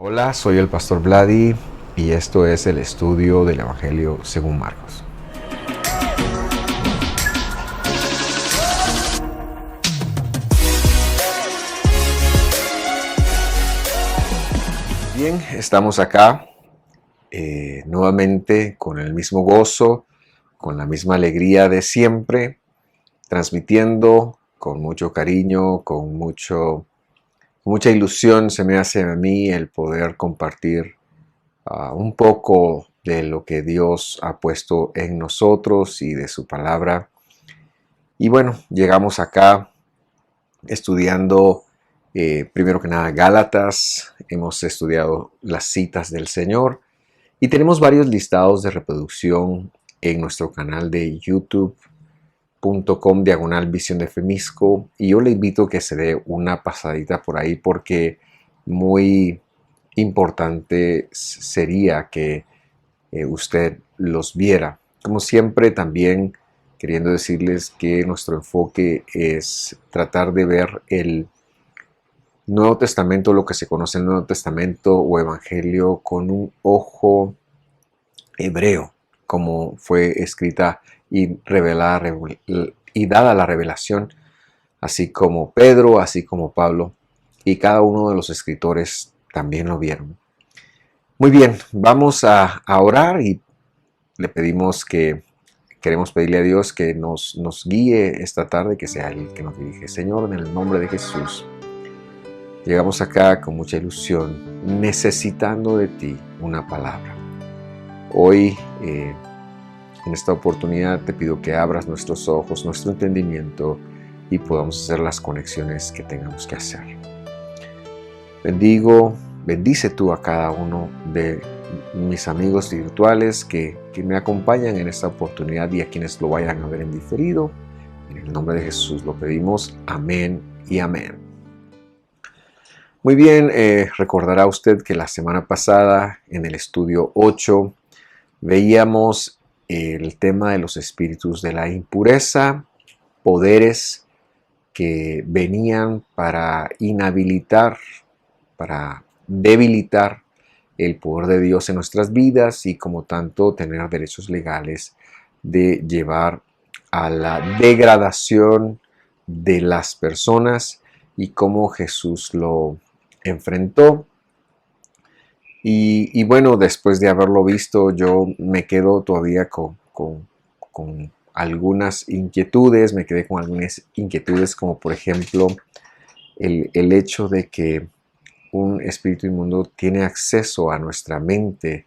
Hola, soy el pastor Vladi y esto es el estudio del Evangelio según Marcos. Bien, estamos acá nuevamente con el mismo gozo, con la misma alegría de siempre, transmitiendo con mucho cariño, con mucha ilusión se me hace a mí el poder compartir un poco de lo que Dios ha puesto en nosotros y de su palabra. Y bueno, llegamos acá estudiando primero que nada Gálatas, hemos estudiado las citas del Señor y tenemos varios listados de reproducción en nuestro canal de youtube.com/visión de Femisco, y yo le invito a que se dé una pasadita por ahí porque muy importante sería que usted los viera. Como siempre, también queriendo decirles que nuestro enfoque es tratar de ver el Nuevo Testamento, lo que se conoce en el Nuevo Testamento o Evangelio, con un ojo hebreo, como fue escrita y revelada y dada la revelación, así como Pedro, así como Pablo, y cada uno de los escritores también lo vieron. Muy bien, vamos a orar y le pedimos queremos pedirle a Dios que nos guíe esta tarde, que sea Él que nos dirige. Señor, en el nombre de Jesús, llegamos acá con mucha ilusión, necesitando de ti una palabra. Hoy, en esta oportunidad, te pido que abras nuestros ojos, nuestro entendimiento y podamos hacer las conexiones que tengamos que hacer. Bendice tú a cada uno de mis amigos virtuales que me acompañan en esta oportunidad y a quienes lo vayan a ver en diferido. En el nombre de Jesús lo pedimos. Amén y amén. Muy bien, recordará usted que la semana pasada en el estudio 8 veíamos el tema de los espíritus de la impureza, poderes que venían para inhabilitar, para debilitar el poder de Dios en nuestras vidas y como tanto tener derechos legales de llevar a la degradación de las personas y cómo Jesús lo enfrentó. Y bueno, después de haberlo visto, yo me quedo todavía con algunas inquietudes, me quedé con algunas inquietudes como por ejemplo el hecho de que un espíritu inmundo tiene acceso a nuestra mente.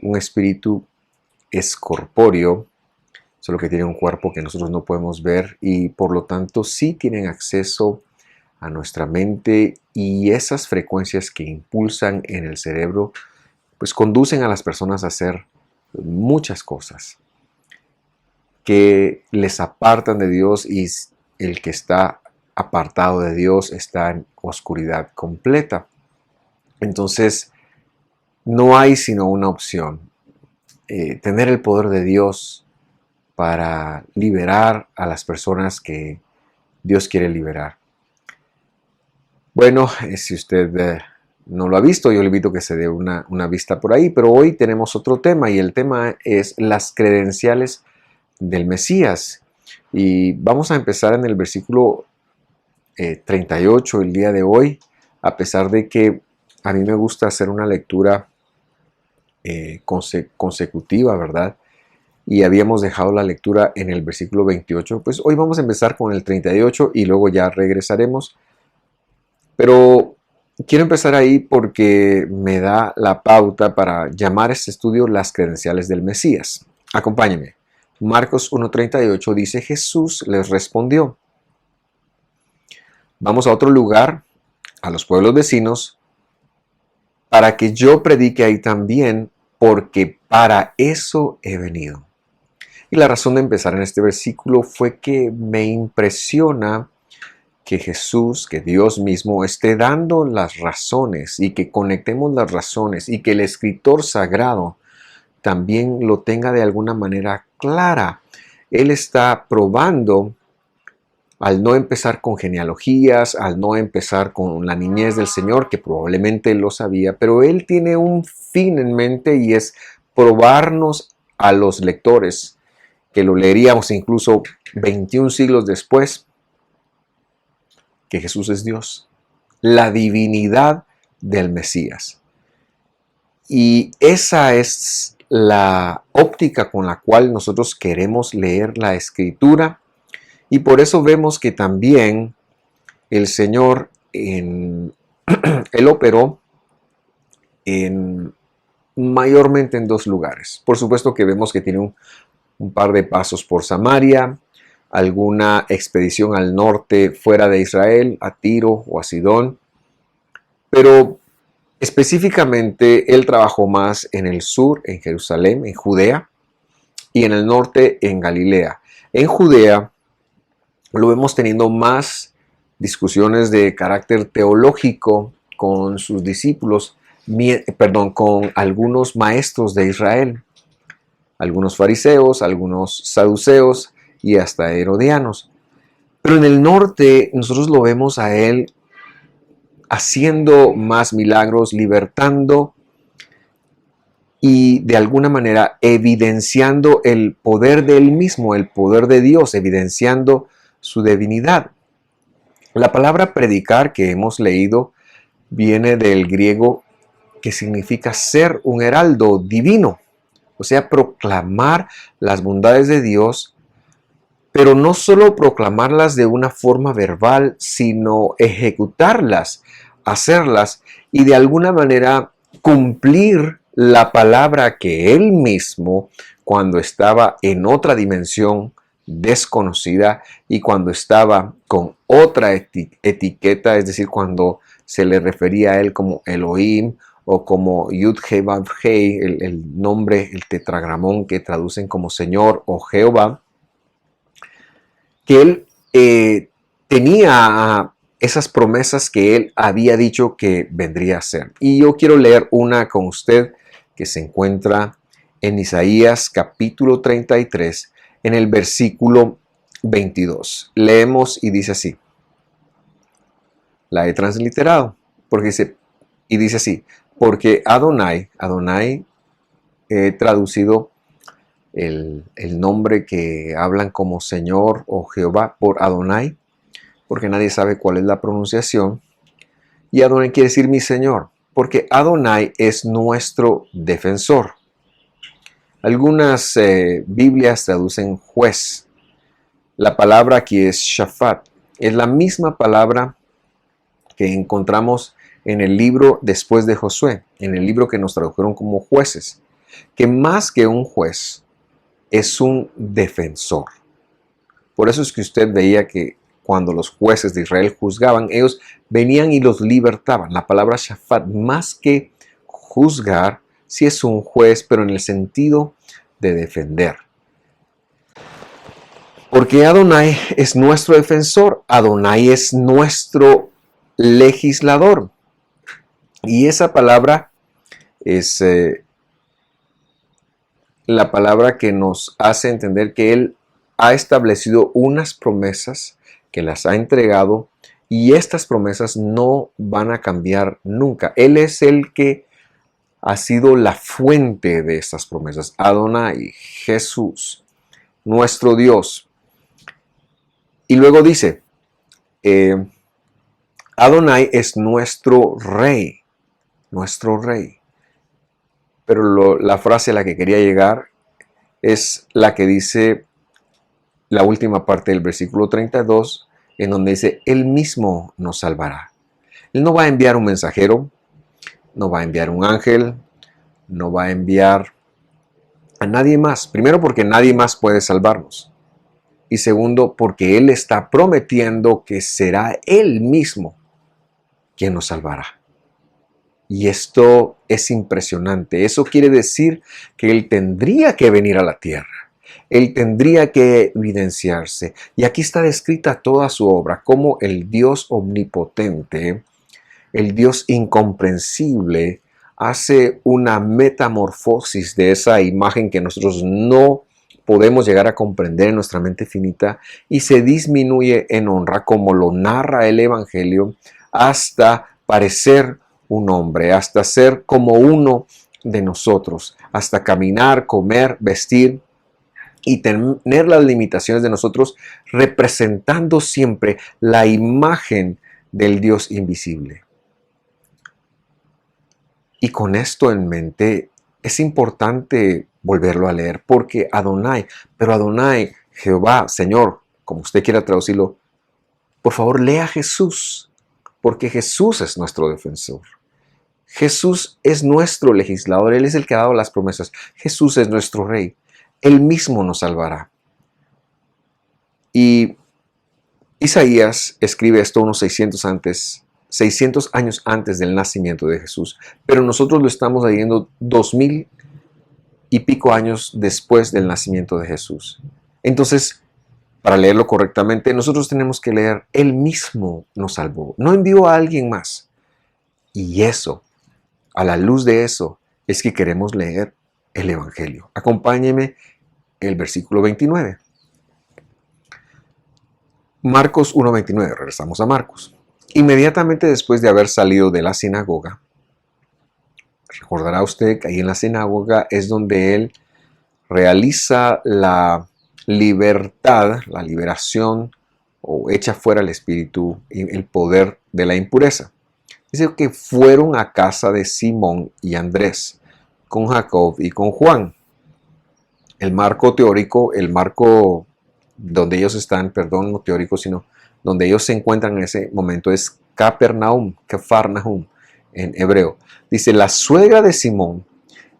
Un espíritu es corpóreo, solo que tiene un cuerpo que nosotros no podemos ver y por lo tanto sí tienen acceso a nuestra mente, y esas frecuencias que impulsan en el cerebro pues conducen a las personas a hacer muchas cosas que les apartan de Dios, y el que está apartado de Dios está en oscuridad completa. Entonces no hay sino una opción, tener el poder de Dios para liberar a las personas que Dios quiere liberar. Bueno, si usted no lo ha visto, yo le invito a que se dé una vista por ahí, pero hoy tenemos otro tema y el tema es las credenciales del Mesías. Y vamos a empezar en el versículo 38 el día de hoy, a pesar de que a mí me gusta hacer una lectura consecutiva, ¿verdad? Y habíamos dejado la lectura en el versículo 28, pues hoy vamos a empezar con el 38 y luego ya regresaremos. Pero quiero empezar ahí porque me da la pauta para llamar a este estudio las credenciales del Mesías. Acompáñenme. Marcos 1:38 dice: Jesús les respondió: vamos a otro lugar, a los pueblos vecinos, para que yo predique ahí también, porque para eso he venido. Y la razón de empezar en este versículo fue que me impresiona que Jesús, que Dios mismo esté dando las razones y que conectemos las razones y que el escritor sagrado también lo tenga de alguna manera clara. Él está probando al no empezar con genealogías, al no empezar con la niñez del Señor, que probablemente él lo sabía, pero él tiene un fin en mente y es probarnos a los lectores, que lo leeríamos incluso 21 siglos después, que Jesús es Dios, la divinidad del Mesías. Y esa es la óptica con la cual nosotros queremos leer la Escritura, y por eso vemos que también el Señor él operó mayormente en dos lugares. Por supuesto que vemos que tiene un par de pasos por Samaria, alguna expedición al norte fuera de Israel, a Tiro o a Sidón, pero específicamente él trabajó más en el sur, en Jerusalén, en Judea, y en el norte, en Galilea. En Judea lo vemos teniendo más discusiones de carácter teológico con sus discípulos, con algunos maestros de Israel, algunos fariseos, algunos saduceos y hasta herodianos. Pero en el norte nosotros lo vemos a él haciendo más milagros, libertando y de alguna manera evidenciando el poder de él mismo, el poder de Dios, evidenciando su divinidad. La palabra predicar que hemos leído viene del griego que significa ser un heraldo divino, o sea, proclamar las bondades de Dios, pero no solo proclamarlas de una forma verbal, sino ejecutarlas, hacerlas y de alguna manera cumplir la palabra que él mismo, cuando estaba en otra dimensión desconocida y cuando estaba con otra etiqueta, es decir, cuando se le refería a él como Elohim o como Yud-He-Vav-He, el nombre, el tetragramón que traducen como Señor o Jehová, que él tenía esas promesas que él había dicho que vendría a ser. Y yo quiero leer una con usted que se encuentra en Isaías capítulo 33, en el versículo 22. Leemos y dice así. La he transliterado, y dice así, porque Adonai he traducido el nombre que hablan como Señor o Jehová por Adonai, porque nadie sabe cuál es la pronunciación. Y Adonai quiere decir mi Señor, porque Adonai es nuestro defensor. Algunas Biblias traducen juez. La palabra aquí es Shafat. Es la misma palabra que encontramos en el libro después de Josué, en el libro que nos tradujeron como jueces, que más que un juez, es un defensor. Por eso es que usted veía que cuando los jueces de Israel juzgaban, ellos venían y los libertaban. La palabra Shafat, más que juzgar, sí es un juez, pero en el sentido de defender. Porque Adonai es nuestro defensor, Adonai es nuestro legislador. Y esa palabra es la palabra que nos hace entender que Él ha establecido unas promesas, que las ha entregado, y estas promesas no van a cambiar nunca. Él es el que ha sido la fuente de estas promesas. Adonai, Jesús, nuestro Dios. Y luego dice, Adonai es nuestro rey, nuestro rey. Pero la frase a la que quería llegar es la que dice la última parte del versículo 32, en donde dice, Él mismo nos salvará. Él no va a enviar un mensajero, no va a enviar un ángel, no va a enviar a nadie más. Primero, porque nadie más puede salvarnos. Y segundo, porque Él está prometiendo que será Él mismo quien nos salvará. Y esto es impresionante. Eso quiere decir que Él tendría que venir a la tierra. Él tendría que evidenciarse. Y aquí está descrita toda su obra, como el Dios omnipotente, el Dios incomprensible, hace una metamorfosis de esa imagen que nosotros no podemos llegar a comprender en nuestra mente finita y se disminuye en honra, como lo narra el Evangelio, hasta parecer un hombre, hasta ser como uno de nosotros, hasta caminar, comer, vestir y tener las limitaciones de nosotros, representando siempre la imagen del Dios invisible. Y con esto en mente, es importante volverlo a leer, porque Adonai, pero Adonai, Jehová, Señor, como usted quiera traducirlo, por favor lea Jesús, porque Jesús es nuestro defensor. Jesús es nuestro legislador, Él es el que ha dado las promesas. Jesús es nuestro Rey, Él mismo nos salvará. Y Isaías escribe esto unos 600 años antes del nacimiento de Jesús, pero nosotros lo estamos leyendo 2000 y pico años después del nacimiento de Jesús. Entonces, para leerlo correctamente, nosotros tenemos que leer, Él mismo nos salvó, no envió a alguien más. Y eso, a la luz de eso, es que queremos leer el Evangelio. Acompáñeme el versículo 29. Marcos 1:29, regresamos a Marcos. Inmediatamente después de haber salido de la sinagoga, recordará usted que ahí en la sinagoga es donde él realiza la libertad, la liberación o echa fuera el espíritu, el poder de la impureza. Dice que fueron a casa de Simón y Andrés, con Jacob y con Juan. El marco teórico, el marco donde ellos están, perdón, no teórico, sino donde ellos se encuentran en ese momento es Capernaum, Cafarnaum en hebreo. Dice, la suegra de Simón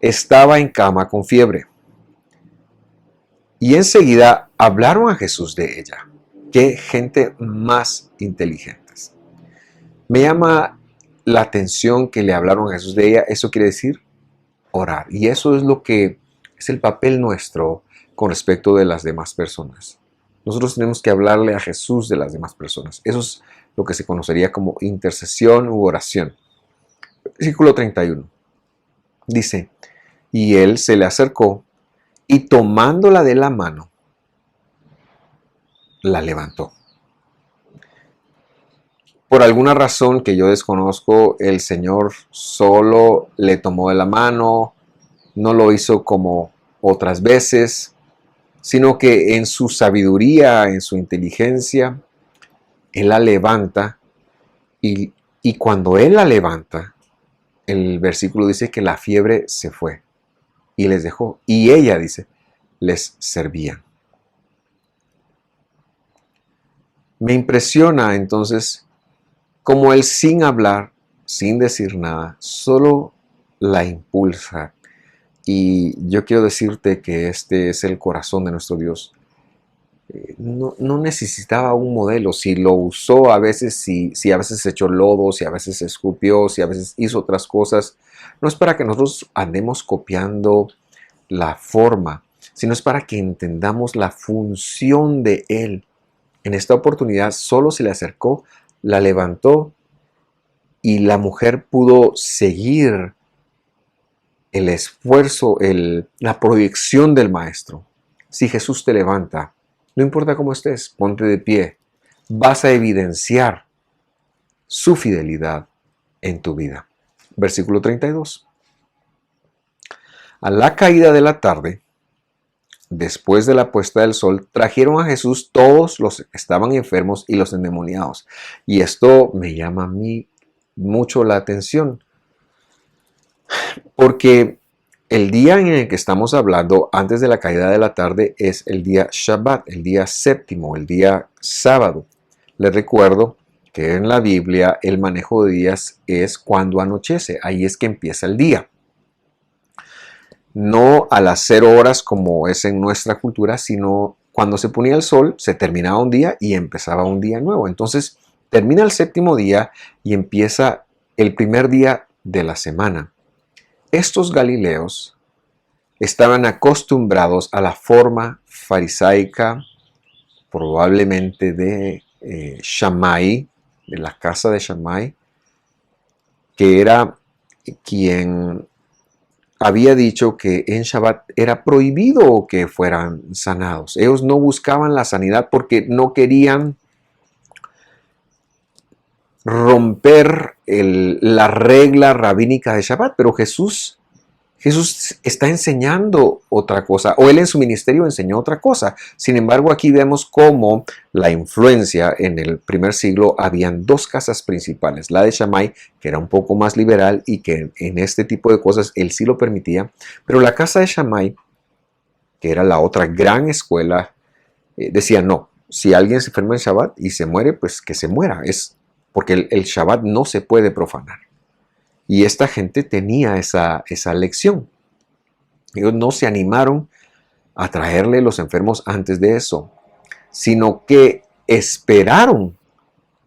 estaba en cama con fiebre. Y enseguida hablaron a Jesús de ella. Qué gente más inteligentes. Me llama la atención que le hablaron a Jesús de ella. Eso quiere decir orar. Y eso es lo que es el papel nuestro con respecto de las demás personas. Nosotros tenemos que hablarle a Jesús de las demás personas. Eso es lo que se conocería como intercesión u oración. Versículo 31. Dice, y él se le acercó y tomándola de la mano, la levantó. Por alguna razón que yo desconozco, el Señor solo le tomó de la mano, no lo hizo como otras veces, sino que en su sabiduría, en su inteligencia, Él la levanta y cuando Él la levanta, el versículo dice que la fiebre se fue y les dejó. Y ella, dice, les servía. Me impresiona entonces cómo Él sin hablar, sin decir nada, solo la impulsa. Y yo quiero decirte que este es el corazón de nuestro Dios. No necesitaba un modelo. Si lo usó a veces, si a veces echó lodo, si a veces escupió, si a veces hizo otras cosas, no es para que nosotros andemos copiando la forma, sino es para que entendamos la función de Él. En esta oportunidad solo se le acercó, la levantó y la mujer pudo seguir el esfuerzo, la proyección del Maestro. Si Jesús te levanta, no importa cómo estés, ponte de pie. Vas a evidenciar su fidelidad en tu vida. Versículo 32. A la caída de la tarde, después de la puesta del sol, trajeron a Jesús todos los que estaban enfermos y los endemoniados. Y esto me llama a mí mucho la atención, porque el día en el que estamos hablando antes de la caída de la tarde es el día Shabbat, el día séptimo, el día sábado. Les recuerdo que en la Biblia el manejo de días es cuando anochece, ahí es que empieza el día. No a las 0 horas como es en nuestra cultura, sino cuando se ponía el sol, se terminaba un día y empezaba un día nuevo. Entonces termina el séptimo día y empieza el primer día de la semana. Estos galileos estaban acostumbrados a la forma farisaica, probablemente de Shammai, de la casa de Shammai, que era quien había dicho que en Shabbat era prohibido que fueran sanados. Ellos no buscaban la sanidad porque no querían romper la regla rabínica de Shabbat, pero Jesús está enseñando otra cosa, o él en su ministerio enseñó otra cosa. Sin embargo, aquí vemos cómo la influencia en el primer siglo, habían dos casas principales, la de Shammai, que era un poco más liberal y que en este tipo de cosas él sí lo permitía, pero la casa de Shammai, que era la otra gran escuela, decía no, si alguien se enferma en Shabbat y se muere, pues que se muera, es porque el Shabbat no se puede profanar. Y esta gente tenía esa lección. Ellos no se animaron a traerle los enfermos antes de eso, sino que esperaron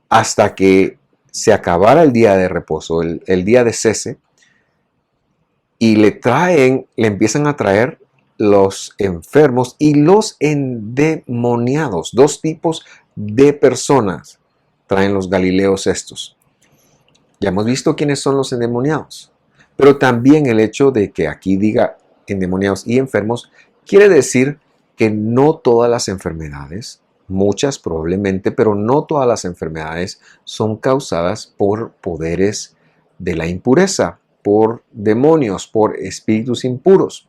hasta que se acabara el día de reposo, el día de cese, y le empiezan a traer los enfermos y los endemoniados. Dos tipos de personas traen los galileos estos. Ya hemos visto quiénes son los endemoniados, pero también el hecho de que aquí diga endemoniados y enfermos quiere decir que no todas las enfermedades, muchas probablemente, pero no todas las enfermedades son causadas por poderes de la impureza, por demonios, por espíritus impuros.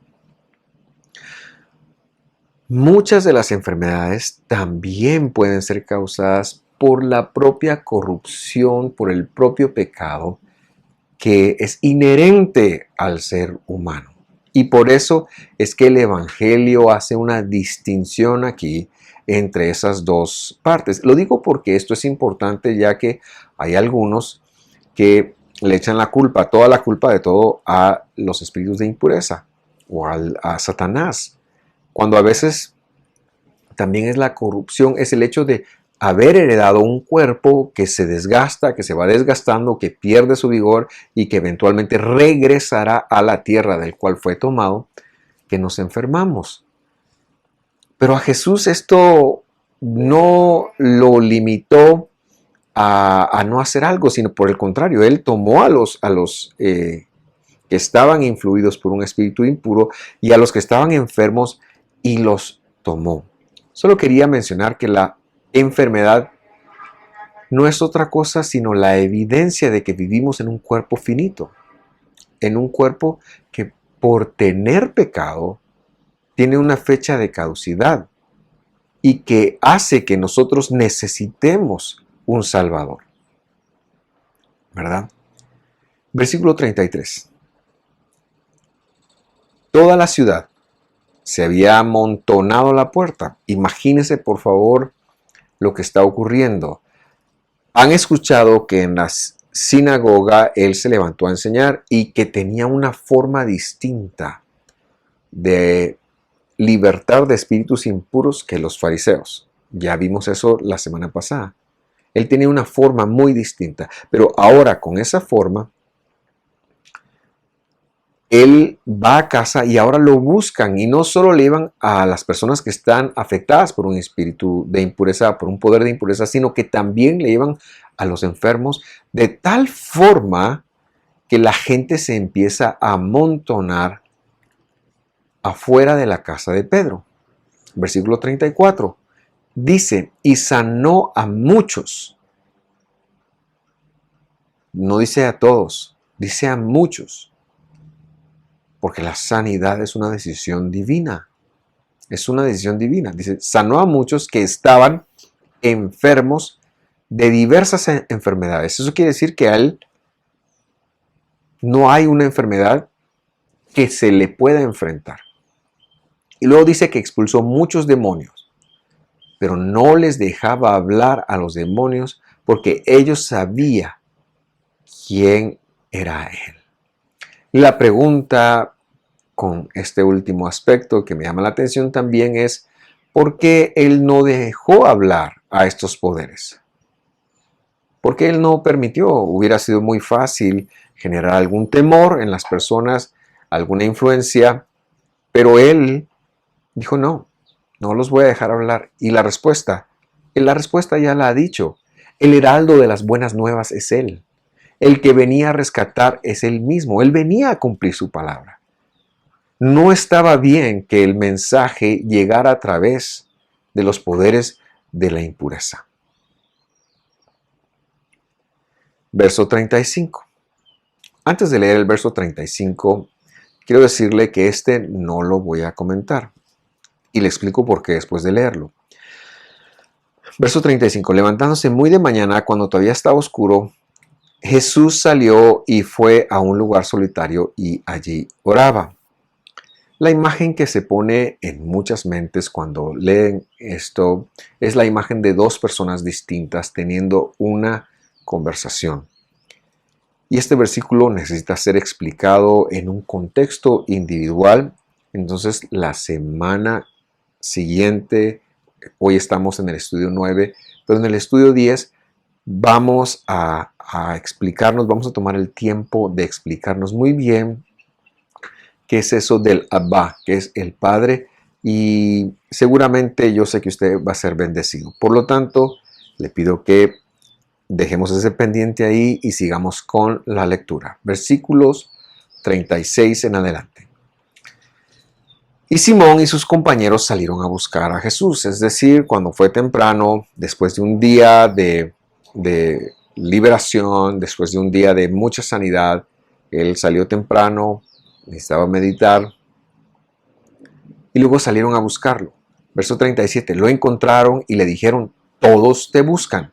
Muchas de las enfermedades también pueden ser causadas por la propia corrupción, por el propio pecado que es inherente al ser humano. Y por eso es que el Evangelio hace una distinción aquí entre esas dos partes. Lo digo porque esto es importante, ya que hay algunos que le echan toda la culpa de todo a los espíritus de impureza o a Satanás, cuando a veces también es la corrupción, es el hecho de haber heredado un cuerpo que se desgasta, que se va desgastando, que pierde su vigor y que eventualmente regresará a la tierra del cual fue tomado, que nos enfermamos. Pero a Jesús esto no lo limitó a no hacer algo, sino por el contrario, Él tomó a los que estaban influidos por un espíritu impuro y a los que estaban enfermos y los tomó. Solo quería mencionar que la enfermedad no es otra cosa sino la evidencia de que vivimos en un cuerpo finito, en un cuerpo que por tener pecado tiene una fecha de caducidad y que hace que nosotros necesitemos un Salvador. ¿Verdad? Versículo 33. Toda la ciudad se había amontonado a la puerta. Imagínense, por favor, lo que está ocurriendo. Han escuchado que en la sinagoga él se levantó a enseñar y que tenía una forma distinta de libertar de espíritus impuros que los fariseos. Ya vimos eso la semana pasada. Él tenía una forma muy distinta, pero ahora con esa forma, él va a casa y ahora lo buscan y no solo le llevan a las personas que están afectadas por un espíritu de impureza, por un poder de impureza, sino que también le llevan a los enfermos de tal forma que la gente se empieza a amontonar afuera de la casa de Pedro. Versículo 34 dice, y sanó a muchos. No dice a todos, dice a muchos. Porque la sanidad es una decisión divina. Es una decisión divina. Dice, sanó a muchos que estaban enfermos de diversas enfermedades. Eso quiere decir que a él no hay una enfermedad que se le pueda enfrentar. Y luego dice que expulsó muchos demonios, pero no les dejaba hablar a los demonios porque ellos sabían quién era él. Y la pregunta con este último aspecto que me llama la atención también es ¿por qué él no dejó hablar a estos poderes? ¿Por qué él no permitió? Hubiera sido muy fácil generar algún temor en las personas, alguna influencia, pero él dijo no los voy a dejar hablar. Y la respuesta ya la ha dicho. El heraldo de las buenas nuevas es él. El que venía a rescatar es él mismo. Él venía a cumplir su palabra. No estaba bien que el mensaje llegara a través de los poderes de la impureza. Verso 35. Antes de leer el verso 35, quiero decirle que este no lo voy a comentar. Y le explico por qué después de leerlo. Verso 35. Levantándose muy de mañana, cuando todavía estaba oscuro, Jesús salió y fue a un lugar solitario y allí oraba. La imagen que se pone en muchas mentes cuando leen esto es la imagen de dos personas distintas teniendo una conversación. Y este versículo necesita ser explicado en un contexto individual. Entonces, la semana siguiente, hoy estamos en el estudio 9, pero en el estudio 10 vamos a explicarnos, vamos a tomar el tiempo de explicarnos muy bien qué es eso del Abba, que es el Padre, y seguramente yo sé que usted va a ser bendecido. Por lo tanto, le pido que dejemos ese pendiente ahí y sigamos con la lectura. Versículos 36 en adelante. Y Simón y sus compañeros salieron a buscar a Jesús, es decir, cuando fue temprano, después de un día de liberación, después de un día de mucha sanidad, él salió temprano, necesitaba meditar, y luego salieron a buscarlo. Verso 37, lo encontraron y le dijeron, todos te buscan.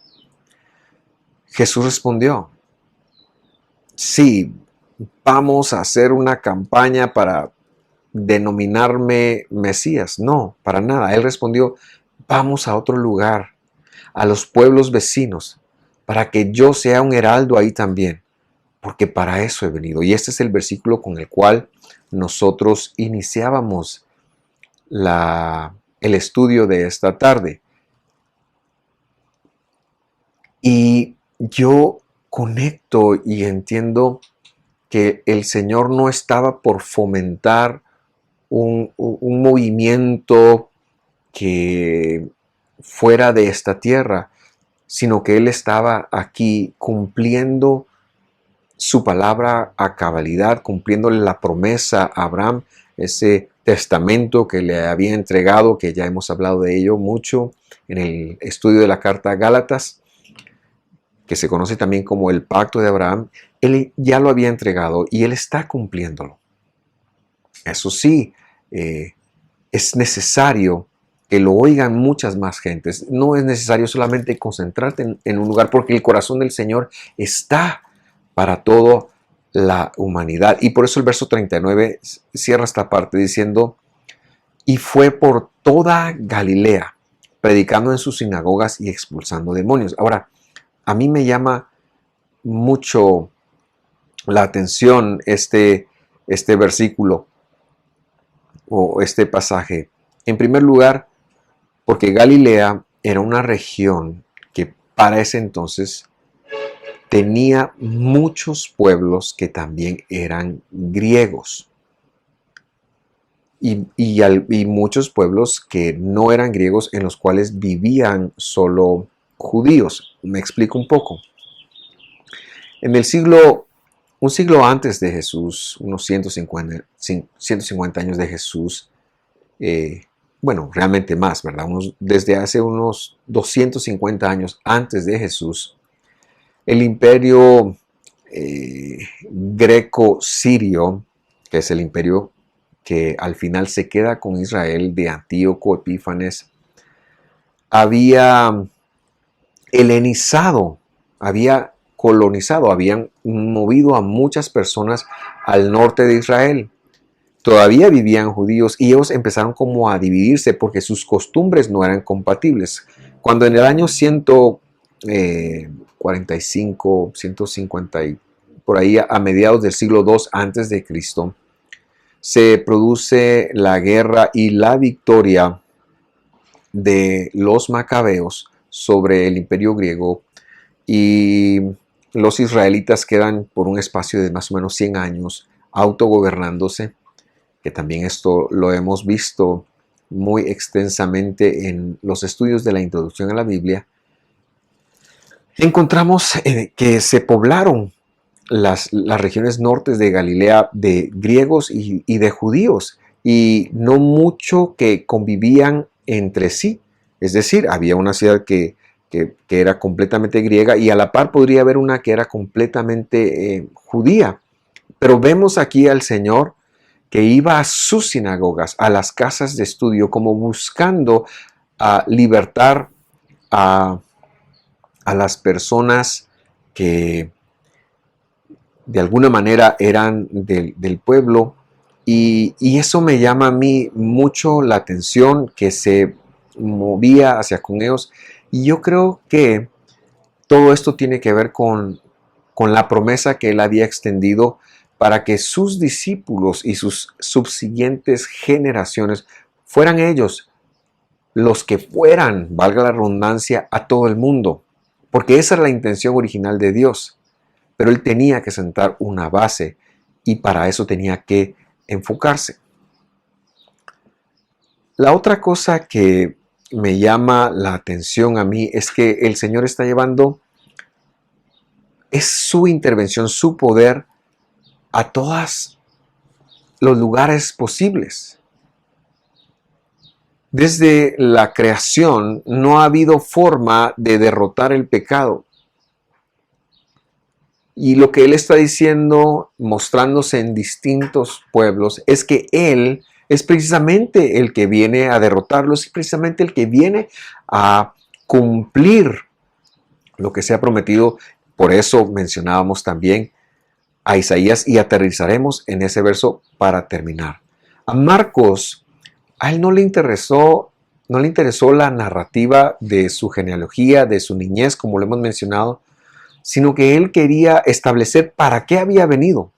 Jesús respondió, sí, vamos a hacer una campaña para denominarme Mesías. No, para nada. Él respondió, vamos a otro lugar, a los pueblos vecinos, para que yo sea un heraldo ahí también, porque para eso he venido. Y este es el versículo con el cual nosotros iniciábamos el estudio de esta tarde. Y yo conecto y entiendo que el Señor no estaba por fomentar un movimiento que fuera de esta tierra, sino que Él estaba aquí cumpliendo su palabra a cabalidad, cumpliéndole la promesa a Abraham, ese testamento que le había entregado, que ya hemos hablado de ello mucho en el estudio de la carta a Gálatas, que se conoce también como el pacto de Abraham. Él ya lo había entregado y Él está cumpliéndolo. Eso sí, es necesario que lo oigan muchas más gentes. No es necesario solamente concentrarte en un lugar, porque el corazón del Señor está para toda la humanidad. Y por eso el verso 39 cierra esta parte diciendo, y fue por toda Galilea, predicando en sus sinagogas y expulsando demonios. Ahora, a mí me llama mucho la atención este versículo o este pasaje. En primer lugar, porque Galilea era una región que para ese entonces tenía muchos pueblos que también eran griegos. Y muchos pueblos que no eran griegos, en los cuales vivían solo judíos. Me explico un poco. En un siglo antes de Jesús, unos 150 años de Jesús, bueno, realmente más, ¿verdad? Desde hace unos 250 años antes de Jesús, el imperio greco-sirio, que es el imperio que al final se queda con Israel, de Antíoco Epífanes, había helenizado, había colonizado, habían movido a muchas personas al norte de Israel. Todavía vivían judíos y ellos empezaron como a dividirse porque sus costumbres no eran compatibles. Cuando en el año 145, 150 y por ahí a mediados del siglo II antes de Cristo, se produce la guerra y la victoria de los macabeos sobre el imperio griego, y los israelitas quedan por un espacio de más o menos 100 años autogobernándose, que también esto lo hemos visto muy extensamente en los estudios de la introducción a la Biblia. Encontramos que se poblaron las regiones nortes de Galilea de griegos y de judíos, y no mucho que convivían entre sí. Es decir, había una ciudad que era completamente griega y a la par podría haber una que era completamente judía. Pero vemos aquí al Señor que iba a sus sinagogas, a las casas de estudio, como buscando libertar a las personas que de alguna manera eran del pueblo, y eso me llama a mí mucho la atención, que se movía hacia con ellos, y yo creo que todo esto tiene que ver con la promesa que él había extendido para que sus discípulos y sus subsiguientes generaciones fueran ellos los que fueran, valga la redundancia, a todo el mundo, porque esa era la intención original de Dios. Pero él tenía que sentar una base y para eso tenía que enfocarse. La otra cosa que me llama la atención a mí es que el Señor está llevando, es su intervención, su poder a todos los lugares posibles. Desde la creación no ha habido forma de derrotar el pecado. Y lo que él está diciendo, mostrándose en distintos pueblos, es que él es precisamente el que viene a derrotarlos, y precisamente el que viene a cumplir lo que se ha prometido. Por eso mencionábamos también a Isaías, y aterrizaremos en ese verso para terminar. A Marcos, a él no le interesó la narrativa de su genealogía, de su niñez, como lo hemos mencionado, sino que él quería establecer para qué había venido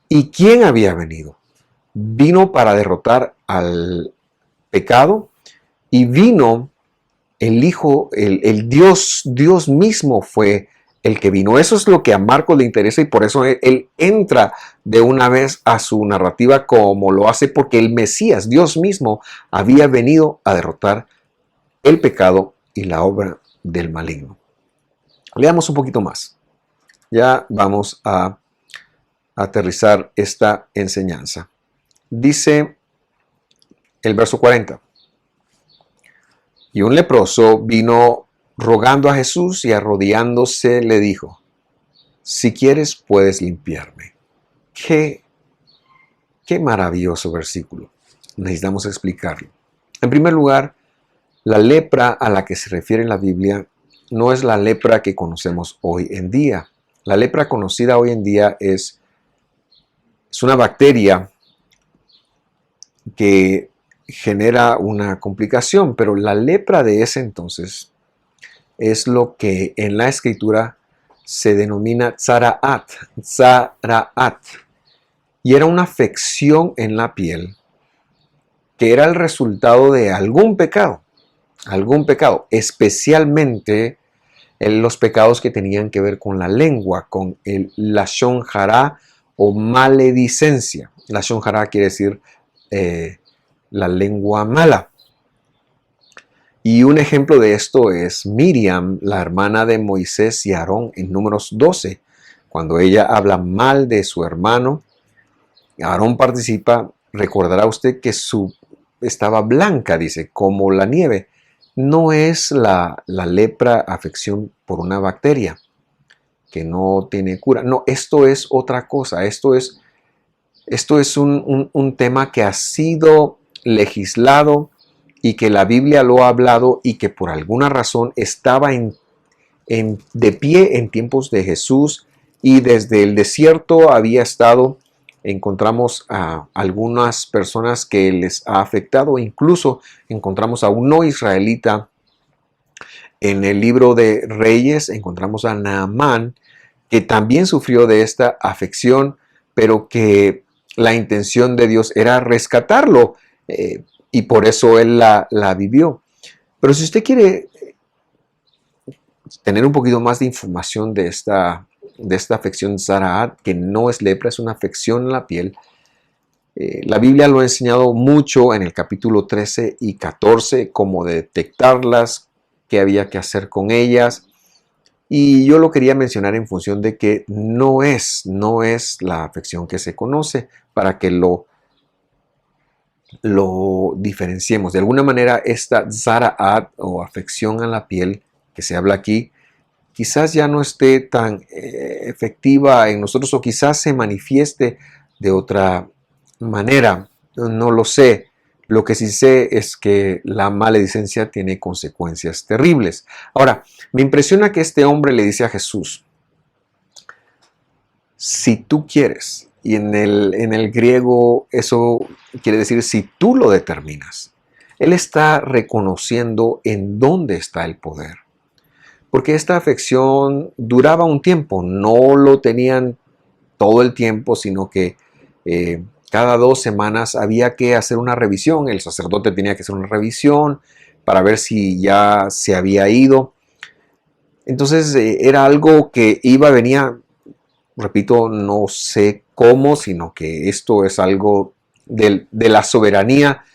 y quién había venido. Vino para derrotar al pecado, y vino el Hijo, el Dios mismo fue el que vino. Eso es lo que a Marcos le interesa, y por eso él entra de una vez a su narrativa como lo hace, porque el Mesías, Dios mismo, había venido a derrotar el pecado y la obra del maligno. Leamos un poquito más. Ya vamos a aterrizar esta enseñanza. Dice el verso 40. Y un leproso vino rogando a Jesús, y arrodillándose le dijo: si quieres puedes limpiarme. Qué maravilloso versículo. Necesitamos explicarlo. En primer lugar, la lepra a la que se refiere en la Biblia no es la lepra que conocemos hoy en día. La lepra conocida hoy en día es una bacteria que genera una complicación, pero la lepra de ese entonces es lo que en la escritura se denomina tzaraat, y era una afección en la piel que era el resultado de algún pecado, especialmente los pecados que tenían que ver con la lengua, con el lashon hara o maledicencia. Lashon hara quiere decir la lengua mala. Y un ejemplo de esto es Miriam, la hermana de Moisés y Aarón, en Números 12. Cuando ella habla mal de su hermano, Aarón participa. Recordará usted que estaba blanca, dice, como la nieve. No es la lepra afección por una bacteria que no tiene cura. No, esto es otra cosa. Esto es un tema que ha sido legislado y que la Biblia lo ha hablado, y que por alguna razón estaba de pie en tiempos de Jesús, y desde el desierto había estado. Encontramos a algunas personas que les ha afectado, incluso encontramos a un no israelita en el libro de Reyes. Encontramos a Naamán, que también sufrió de esta afección, pero que la intención de Dios era rescatarlo, y por eso él la vivió. Pero si usted quiere tener un poquito más de información de esta afección tzaraat, que no es lepra, es una afección en la piel, la Biblia lo ha enseñado mucho en el capítulo 13 y 14, cómo detectarlas, qué había que hacer con ellas. Y yo lo quería mencionar en función de que no es la afección que se conoce, para que lo diferenciemos. De alguna manera, esta zara'at o afección a la piel que se habla aquí, quizás ya no esté tan efectiva en nosotros, o quizás se manifieste de otra manera. No lo sé. Lo que sí sé es que la maledicencia tiene consecuencias terribles. Ahora, me impresiona que este hombre le dice a Jesús: si tú quieres. Y en el griego eso quiere decir si tú lo determinas. Él está reconociendo en dónde está el poder. Porque esta afección duraba un tiempo, no lo tenían todo el tiempo, sino que cada 2 semanas había que hacer una revisión. El sacerdote tenía que hacer una revisión para ver si ya se había ido. Entonces era algo que iba, venía. Repito, no sé cómo, sino que esto es algo de la soberanía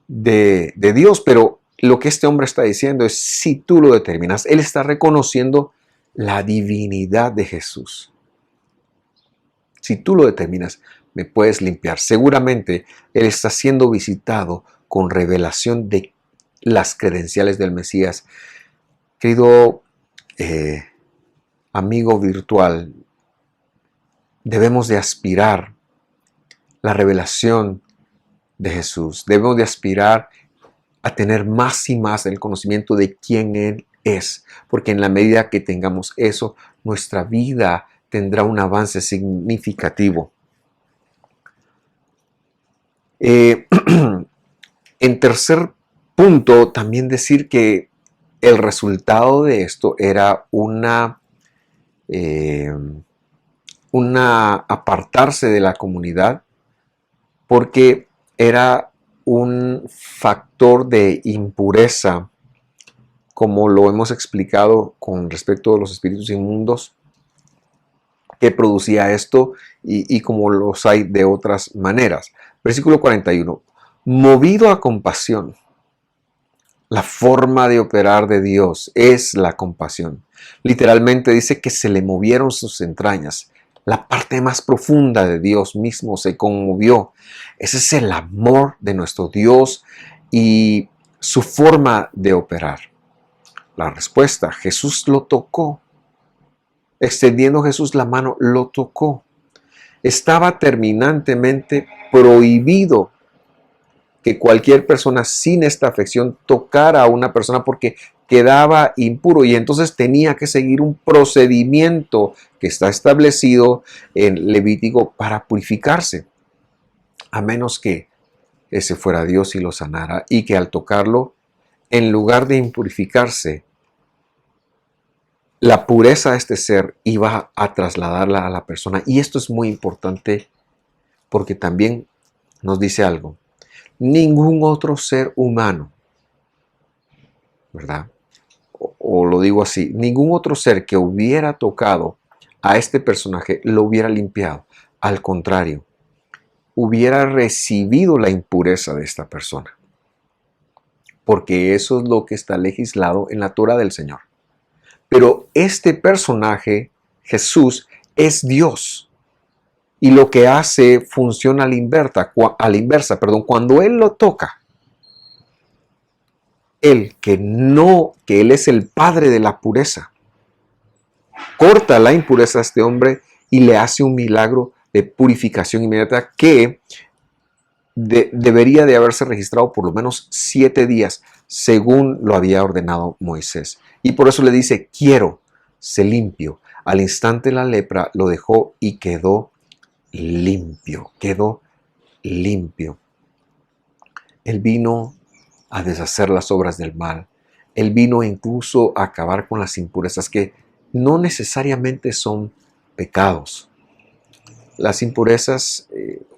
de Dios. Pero lo que este hombre está diciendo es: si tú lo determinas. Él está reconociendo la divinidad de Jesús. Si tú lo determinas, me puedes limpiar. Seguramente Él está siendo visitado con revelación de las credenciales del Mesías. Querido amigo virtual, debemos de aspirar la revelación de Jesús. Debemos de aspirar a tener más y más el conocimiento de quién Él es, porque en la medida que tengamos eso, nuestra vida tendrá un avance significativo. En tercer punto, también decir que el resultado de esto era una apartarse de la comunidad, porque era un factor de impureza, como lo hemos explicado con respecto a los espíritus inmundos, que producía esto, y como los hay de otras maneras. Versículo 41. Movido a compasión. La forma de operar de Dios es la compasión. Literalmente dice que se le movieron sus entrañas. La parte más profunda de Dios mismo se conmovió. Ese es el amor de nuestro Dios y su forma de operar. La respuesta: Jesús lo tocó. Extendiendo Jesús la mano, lo tocó. Estaba terminantemente prohibido que cualquier persona sin esta afección tocara a una persona, porque quedaba impuro, y entonces tenía que seguir un procedimiento que está establecido en Levítico para purificarse, a menos que ese fuera Dios y lo sanara, y que al tocarlo, en lugar de impurificarse, la pureza de este ser iba a trasladarla a la persona. Y esto es muy importante, porque también nos dice algo. Ningún otro ser humano, ¿verdad? O lo digo así, ningún otro ser que hubiera tocado a este personaje lo hubiera limpiado. Al contrario, hubiera recibido la impureza de esta persona. Porque eso es lo que está legislado en la Torá del Señor. Pero este personaje, Jesús, es Dios. Y lo que hace funciona a la inversa. Cuando Él lo toca, Él, que Él es el Padre de la pureza, corta la impureza a este hombre y le hace un milagro de purificación inmediata que debería de haberse registrado por lo menos 7 días, según lo había ordenado Moisés. Y por eso le dice: quiero, sé limpio. Al instante la lepra lo dejó y quedó limpio, quedó limpio. Él vino a deshacer las obras del mal. Él vino incluso a acabar con las impurezas, que no necesariamente son pecados. Las impurezas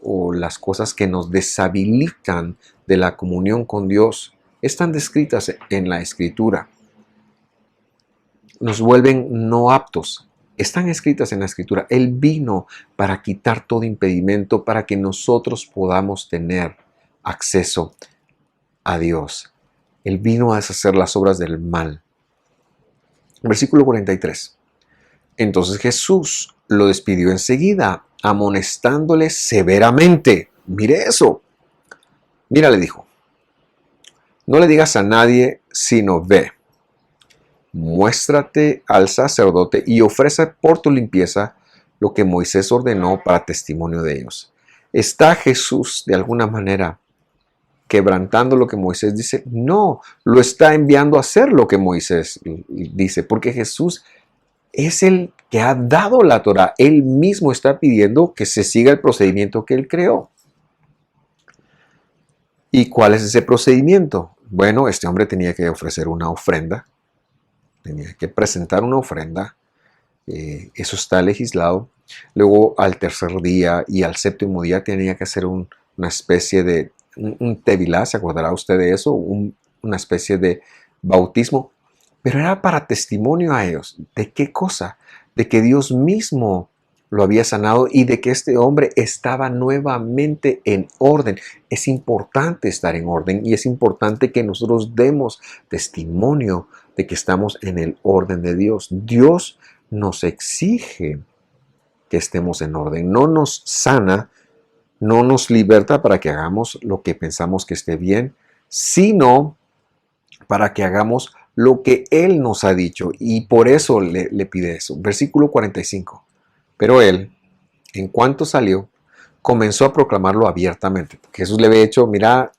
o las cosas que nos deshabilitan de la comunión con Dios están descritas en la Escritura. Nos vuelven no aptos. Están escritas en la Escritura. Él vino para quitar todo impedimento, para que nosotros podamos tener acceso a Dios. Él vino a deshacer las obras del mal. Versículo 43. Entonces Jesús lo despidió enseguida, amonestándole severamente. Mire eso. Mira, le dijo, no le digas a nadie, sino ve, muéstrate al sacerdote y ofrece por tu limpieza lo que Moisés ordenó para testimonio de ellos. ¿Está Jesús de alguna manera quebrantando lo que Moisés dice? No, lo está enviando a hacer lo que Moisés dice, porque Jesús es el que ha dado la Torá. Él mismo está pidiendo que se siga el procedimiento que él creó. ¿Y cuál es ese procedimiento? Bueno, este hombre tenía que ofrecer una ofrenda, tenía que presentar una ofrenda, eso está legislado. Luego al tercer día y al séptimo día tenía que hacer una especie de un tevilá, ¿se acordará usted de eso? Una especie de bautismo, pero era para testimonio a ellos. ¿De qué cosa? De que Dios mismo lo había sanado y de que este hombre estaba nuevamente en orden. Es importante estar en orden y es importante que nosotros demos testimonio de que estamos en el orden de Dios. Dios nos exige que estemos en orden. No nos sana, no nos liberta para que hagamos lo que pensamos que esté bien, sino para que hagamos lo que Él nos ha dicho. Y por eso le pide eso. Versículo 45. Pero él, en cuanto salió, comenzó a proclamarlo abiertamente. Jesús le había dicho, mira,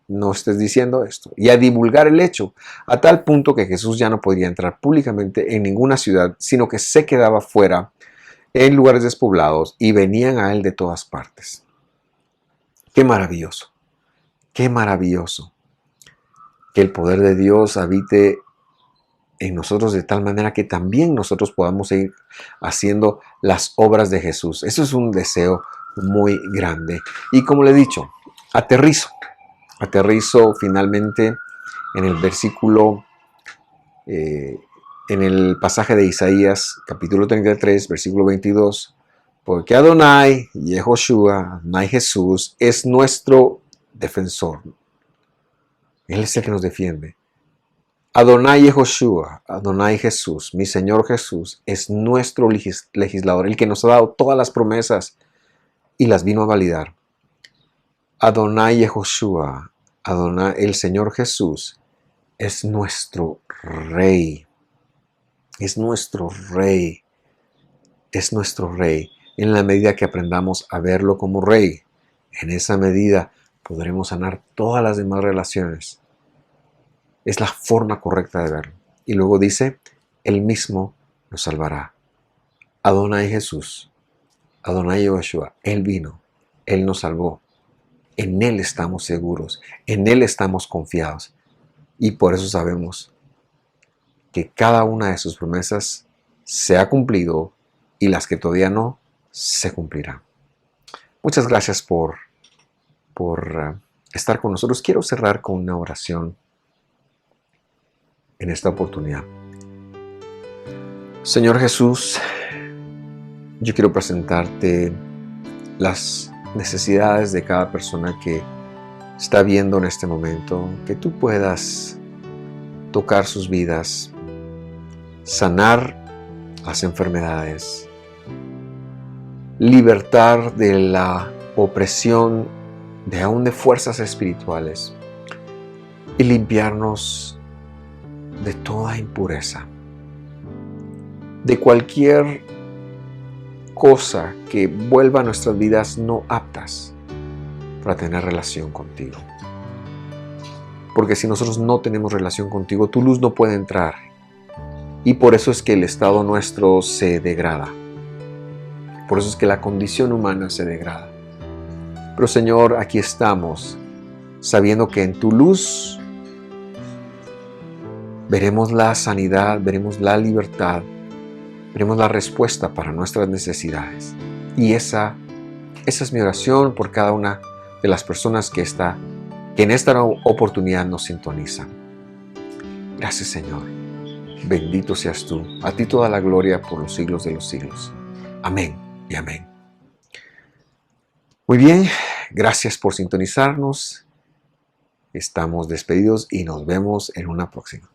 no estés diciendo esto. Y a divulgar el hecho, a tal punto que Jesús ya no podía entrar públicamente en ninguna ciudad, sino que se quedaba fuera en lugares despoblados y venían a él de todas partes. Qué maravilloso, qué maravilloso que el poder de Dios habite en nosotros de tal manera que también nosotros podamos seguir haciendo las obras de Jesús. Eso es un deseo muy grande. Y como le he dicho, aterrizo finalmente en el versículo, en el pasaje de Isaías, capítulo 33, versículo 22, porque Adonai, Yehoshua, Adonai Jesús, es nuestro defensor. Él es el que nos defiende. Adonai Yehoshua, Adonai Jesús, mi Señor Jesús, es nuestro legislador, el que nos ha dado todas las promesas y las vino a validar. Adonai Yehoshua, Adonai, el Señor Jesús, es nuestro Rey. Es nuestro Rey. Es nuestro Rey. En la medida que aprendamos a verlo como Rey, en esa medida podremos sanar todas las demás relaciones. Es la forma correcta de verlo. Y luego dice, Él mismo nos salvará. Adonai Jesús, Adonai Yehoshua, Él vino, Él nos salvó. En Él estamos seguros, en Él estamos confiados. Y por eso sabemos que cada una de sus promesas se ha cumplido y las que todavía no, se cumplirán. Muchas gracias por estar con nosotros. Quiero cerrar con una oración en esta oportunidad. Señor Jesús, yo quiero presentarte las necesidades de cada persona que está viendo en este momento, que tú puedas tocar sus vidas, sanar las enfermedades, libertar de la opresión de aún de fuerzas espirituales y limpiarnos de toda impureza, de cualquier cosa que vuelva a nuestras vidas no aptas para tener relación contigo. Porque si nosotros no tenemos relación contigo, tu luz no puede entrar. Y por eso es que el estado nuestro se degrada. Por eso es que la condición humana se degrada. Pero Señor, aquí estamos, sabiendo que en tu luz veremos la sanidad, veremos la libertad, veremos la respuesta para nuestras necesidades. Y esa es mi oración por cada una de las personas que en esta oportunidad nos sintonizan. Gracias, Señor. Bendito seas tú. A ti toda la gloria por los siglos de los siglos. Amén y amén. Muy bien, gracias por sintonizarnos. Estamos despedidos y nos vemos en una próxima.